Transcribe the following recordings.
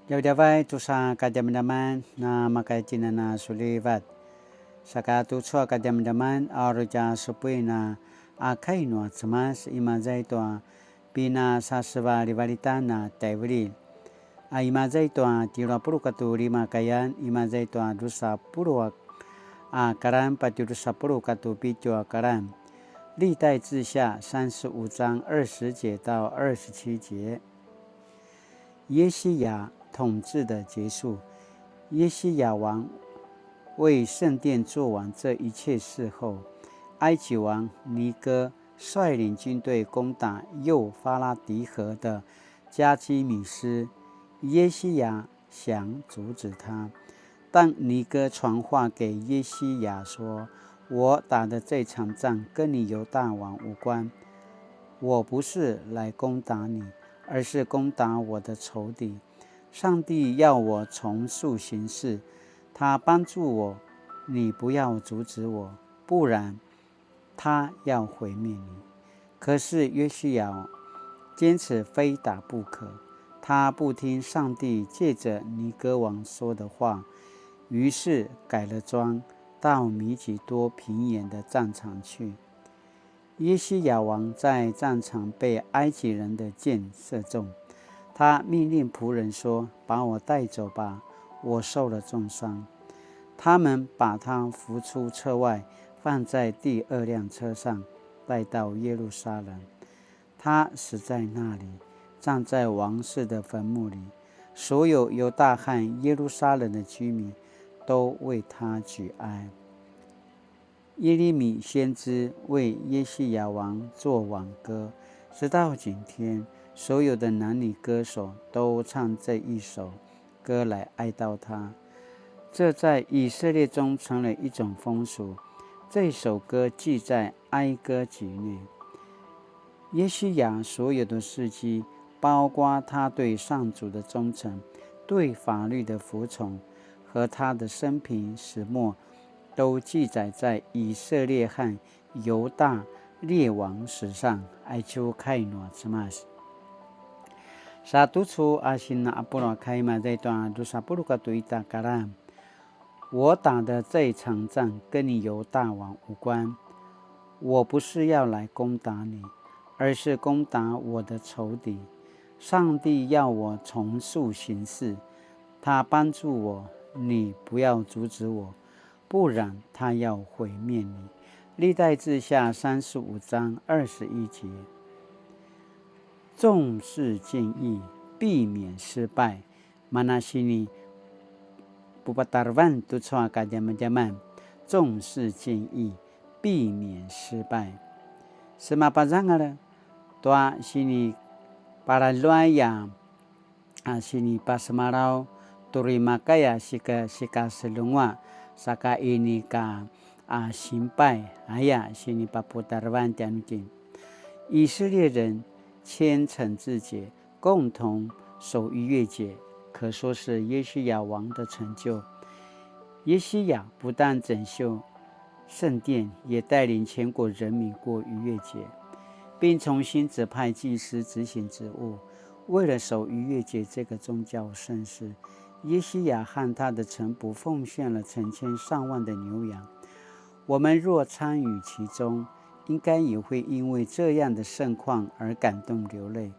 Jauh-jauh tusa kadam-daman na makaitina na sulivat. Saka tutsua kadam-daman aroja supui na akai no tsamas imazai toa pina sasva rivalita na taivri. Imazai toa tira puru katu lima kayan imazai toa dusa puru karan pati dusa puru katu pijo karan. 历代志下35章20节到27节。耶西亚统治的结束。耶西亚王为圣殿做完这一切事后，埃及王尼哥率领军队攻打幼发拉底河的加基米斯。耶西亚想阻止他，但尼哥传话给耶西亚说：“我打的这场仗跟你犹大王无关，我不是来攻打你，而是攻打我的仇敌。上帝要我重塑形势，他帮助我，你不要阻止我，不然他要毁灭你。”可是约西亚坚持非打不可，他不听上帝借着尼哥王说的话，于是改了装，到米吉多平原的战场去。耶西亚王在战场被埃及人的箭射中，他命令仆人说：“把我带走吧，我受了重伤。”他们把他扶出车外，放在第2辆车上，带到耶路撒冷。他死在那里，葬在王室的坟墓里。所有犹大和耶路撒冷的居民都为他举哀。耶利米先知为耶西亚王作挽歌，直到今天，所有的男女歌手都唱这一首歌来哀悼他。这在以色列中成了一种风俗。这首歌记在哀歌集内。耶西亚所有的事迹，包括他对上主的忠诚、对法律的服从和他的生平始末，都记载在以色列和犹大列王史上。爱秋开诺什么？Satu su asina apura kaima在段dusa puru katu ita karam。我打的这场仗跟你犹大王无关，我不是要来攻打你，而是攻打我的仇敌。上帝要我重塑形势，他帮助我，你不要阻止我，不然他要毁灭你。历代志下35章21节。重视建议，避免失败。Mana sini Pupatarvan tutsua kadam-daman， 重视建议，避免失败。Sema pazangala toa sini paraluaya sini pasmarau turimakaya sika selungwa saka ini ka行败呀sini paputarvan tianutin。以色列人虔诚自洁，共同守逾越节，可说是耶西亚王的成就。耶西亚不但整修圣殿，也带领全国人民过逾越节，并重新指派祭司执行职务。为了守逾越节这个宗教盛事，耶西亚和他的臣仆奉献了成千上万的牛羊。我们若参与其中，应该也会因为这样的盛况而感动流泪。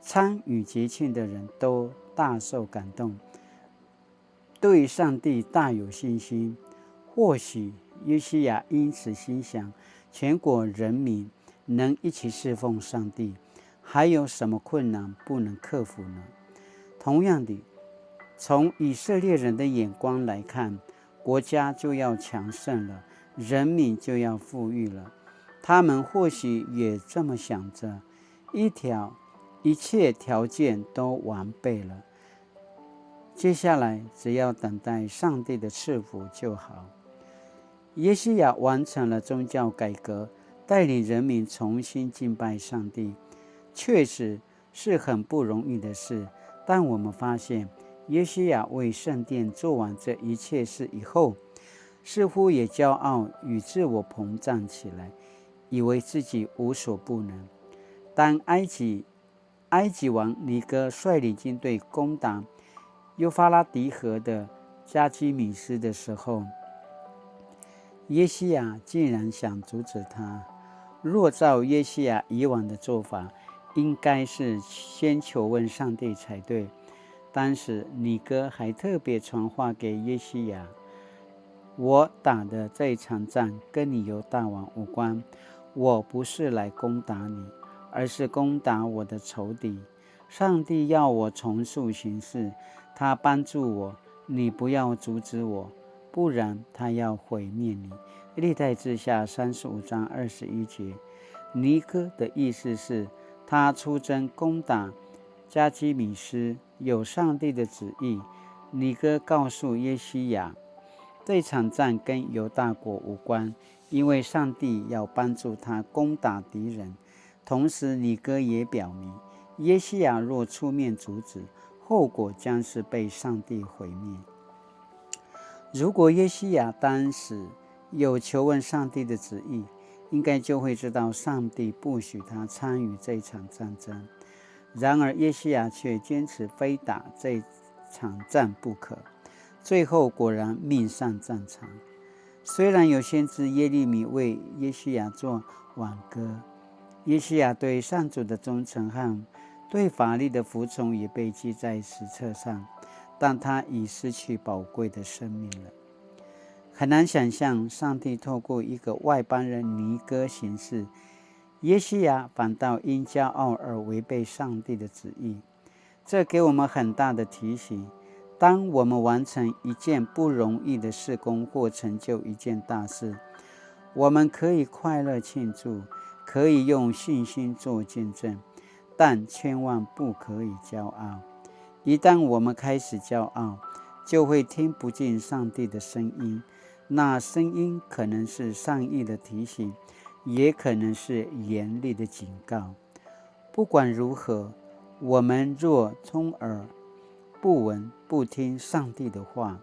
参与节庆的人都大受感动，对上帝大有信心。或许约西亚因此心想，全国人民能一起侍奉上帝，还有什么困难不能克服呢？同样的，从以色列人的眼光来看，国家就要强盛了，人民就要富裕了。他们或许也这么想着，一切条件都完备了，接下来只要等待上帝的赐福就好。耶西亚完成了宗教改革，带领人民重新敬拜上帝，确实是很不容易的事。但我们发现，耶西亚为圣殿做完这一切事以后，似乎也骄傲与自我膨胀起来，以为自己无所不能。当埃及王尼哥率领军队攻打幼发拉底河的加基米斯的时候，耶西亚竟然想阻止他。若照耶西亚以往的做法，应该是先求问上帝才对。当时尼哥还特别传话给耶西亚：我打的这一场仗跟你犹大王无关，我不是来攻打你，而是攻打我的仇敌。上帝要我从速行事，他帮助我，你不要阻止我，不然他要毁灭你。历代志下35章21节。尼哥的意思是，他出征攻打加基米斯，有上帝的旨意。尼哥告诉耶西亚，这场战跟犹大国无关，因为上帝要帮助他攻打敌人。同时尼哥也表明，耶西亚若出面阻止，后果将是被上帝毁灭。如果耶西亚当时有求问上帝的旨意，应该就会知道上帝不许他参与这场战争。然而耶西亚却坚持非打这场战不可，最后果然命丧战场。虽然有先知耶利米为耶西亚做挽歌，耶西亚对上主的忠诚和对法律的服从也被记在史册上，但他已失去宝贵的生命了。很难想象上帝透过一个外邦人尼哥行事，耶西亚反倒因骄傲而违背上帝的旨意。这给我们很大的提醒：当我们完成一件不容易的事工或成就一件大事，我们可以快乐庆祝，可以用信心做见证，但千万不可以骄傲。一旦我们开始骄傲，就会听不进上帝的声音。那声音可能是善意的提醒，也可能是严厉的警告。不管如何，我们若充耳不闻不听上帝的话，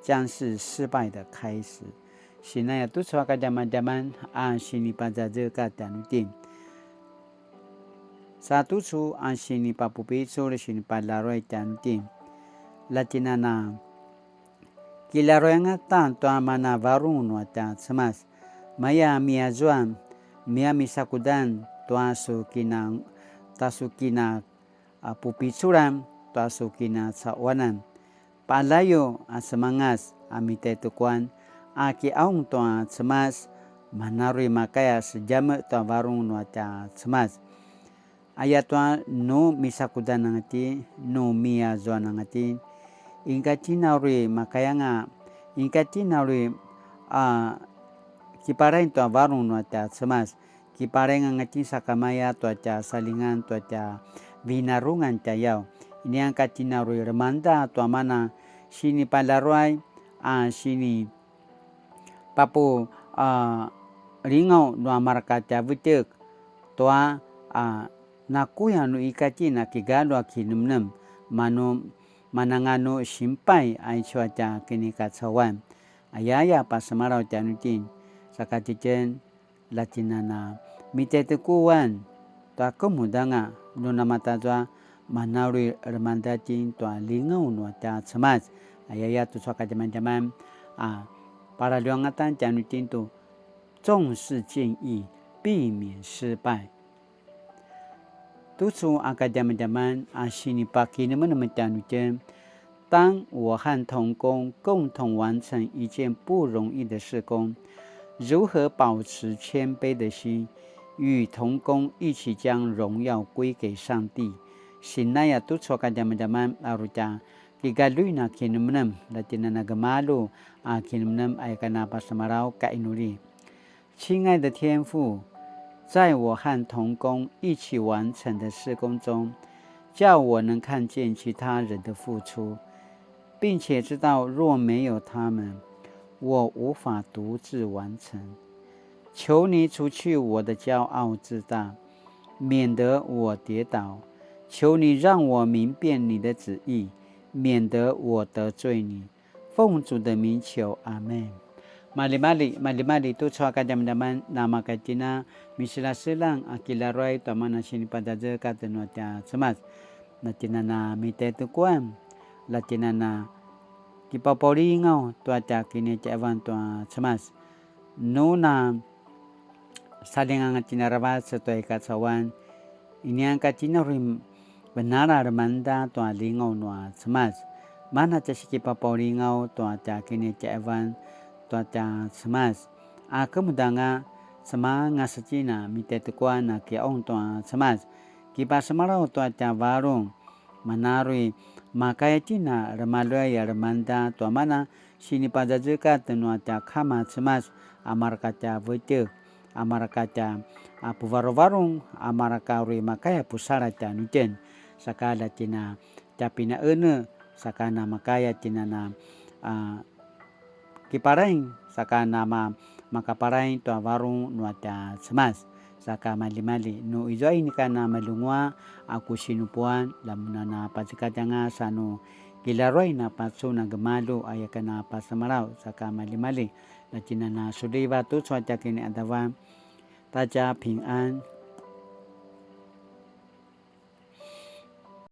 将是失败的开始。Sinaya tu suaka daman-daman sini pada zeka danutin. Satu su sini papupi sur sini palaroi danutin. Latinana kilaroyanga tanto amana varuno ata semas. Maya miazuan mia misakudan tuasukina tasukina pupisuran tuasukina sawanan. Palayo semangas amitetukuan aki aung toa semas manarui makaya sejama toa varung nuata semas ayat toa no misakudan nangati no mia zoa nangati ingkati narui makaya nga ingkati narui kiparain toa varung nuata semas kiparain ngati sakamaya toa salingan toa binarungan tayau ini angkati narui remanda toa mana sini palaruai sini papu ringau no markata butek toa nakuya no ikati na kigalo akinumnum manangano simpai ay cuaca kini katsawan ayaya pasamarau tanutin sakatichen latinana mitetukuan toa kemudanga no namata toa manarui remandatin toa lingau no ta semas ayaya tu suaka jaman-jaman para luangatan janutin tu 重视建议，避免失败。督促阿卡jaman-jaman sini pagi nemen-nemen janutin， 当我和同工共同完成一件不容易的事工，如何保持谦卑的心，与同工一起将荣耀归给上帝。Sinaya tu suaka jaman-jaman aruca kigaluina kinumnam latina nagamalu kinumnam ay kanapa samarau kainuri。亲爱的天父，在我和同工一起完成的事工中，叫我能看见其他人的付出，并且知道若没有他们，我无法独自完成。求你除去我的骄傲自大，免得我跌倒。求你让我明辨你的旨意，免得我得罪你。奉主的名求，阿们。Mali-mali tu suaka jaman-jaman nama katina misila silang akilaroy tamana sini pada zeka tenuata semas natina na mite tukuan latinana kipapori ngau tua ta kini ca evan tua cemas nuna saling angat cina rabat setua ikat sawan ini angkat cina rim benara remanda tua lingau nua cemas mana ca si kipapori ngau tua ta kini ca evan tua ta cemas akemudanga sama ngasecina mite tukua na kiaong tua cemas kipa semarau tua ta varung manarui makaya cina remalua ya remanda tua mana sini pada jeka tenua ta kama cemas amar kaca vete amar kaca apu varung amar kauri makaya pusara ta nuten sakala cina capina ene sakana makaya cina na kiparaing sakana makaparaing tua varung nuata cemas saka mali-mali nu izo ini kana malungwa aku sinupuan lamunana pacikatanga sanu kilaroi na patsuna gemalu ayakana pasamarau saka mali-mali na cina na sudiva tu cuaca kini adawa taja ping an